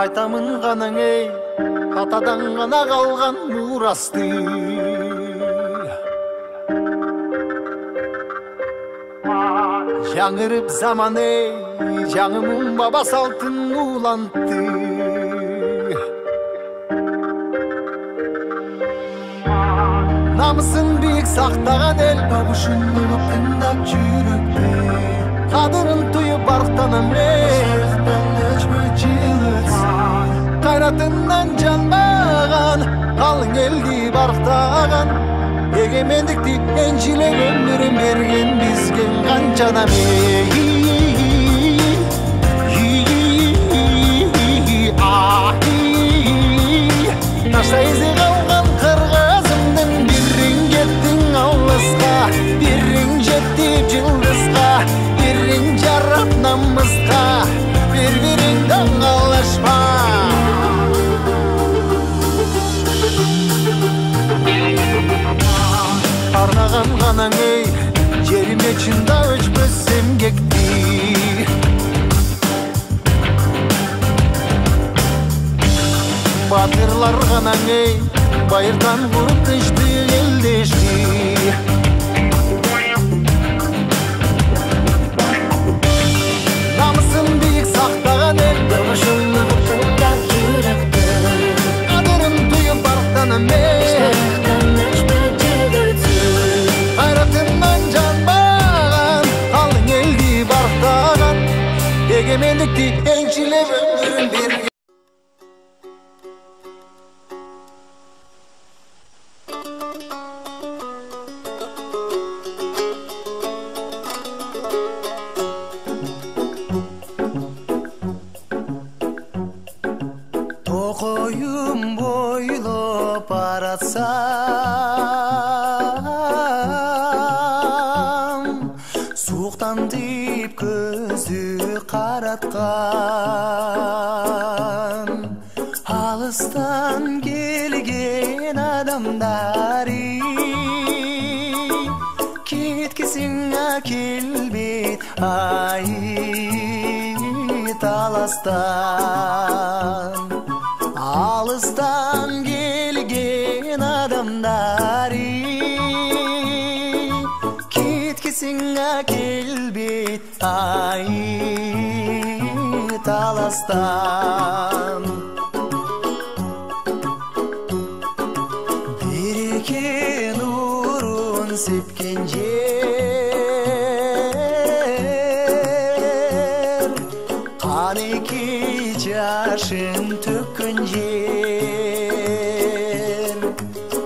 Айтамын ғанаң ей, атадан ғана қалған мұрасты. Жаңырып заман ей, жаңымын баба салтын улантты. Намысын биік сақтаған ел, бабышын ұғып тыңдап жүріпті. Қадырын тұйып барықтанам ей, қайратынан жанбаған, қалың елді барықтаған. Егемендікті еншілеп өмірін берген бізген қаншадам ей. Ташта eze қалған қырғызымның бірін кеттің алысқа, бірін жеттіп жылдызға, бірін жарап намысқа, бір-біріңді аңғалашпа. Арнаған ғанаң ей, жеріме чында өчпөссем кекті. Батырлар ғанаң ей, байырдан құрып тышты елдешті. Намысын биік сақтаған ел, дұрышын ұғып жүректі. Қадырын тұйып барықтанам ей, қайратымнан жанбаған, қалың елді барықтаған. Егемендікті еншілеп өмірін берген. Тоқойым бойлап баратсам, суықтан тиіп көзі қаратқан. Алыстан келген адамдары кеткісің әкелбет ай таластан. Алыстан келген адамдары кеткісің әкелбет ай таластан. Береке нұрын сепкен жер, қанеке жашын төккен жер.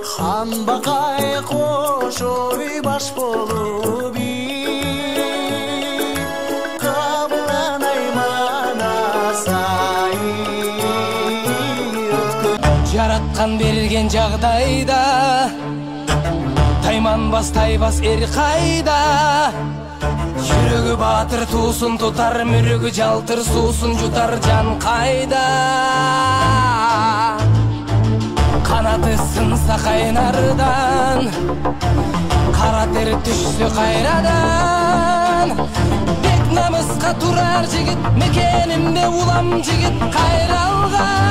Хан бақай қош ой баш болып қабылан айманасай өткен. Жаратқан берген жағдайда тайманбас тайбас ер қайда. Жүрегі батыр тусын тұтар, мүрігі жалтыр сусын жұтар жан қайда. Қанаты сынса қайнардан, қара тер түшсе қайрадан. Бек намысқа тұрар жігіт, мекенімде улам жігіт қайралған.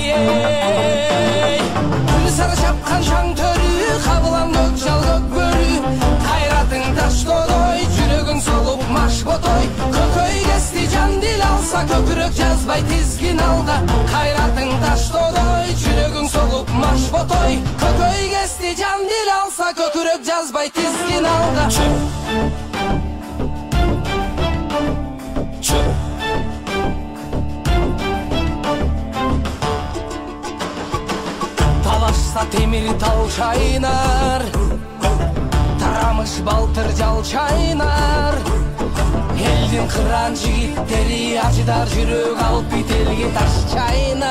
Ей, күн сары шапқан шаң төрі, қабылан көк жал көк бөрі. Қайратың таш додой, жүрегің солып маш ботой. Көкөй кесті жан дил алса, көкірек жазбай тізгін алға. Қайратың таш додой, жүрегің солып маш ботой. Көкөй кесті жан дил алса, көкірек жазбай тізгін алға. Талашса темір тал шайнар, тарамыш балтыр жал шайнар. Елден қыран жігіттері ажыдар, жүрек алып бителге таш чайнар.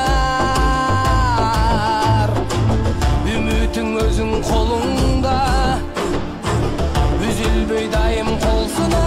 Үміті gücün özün kolunda. Üzülbey daim kolsun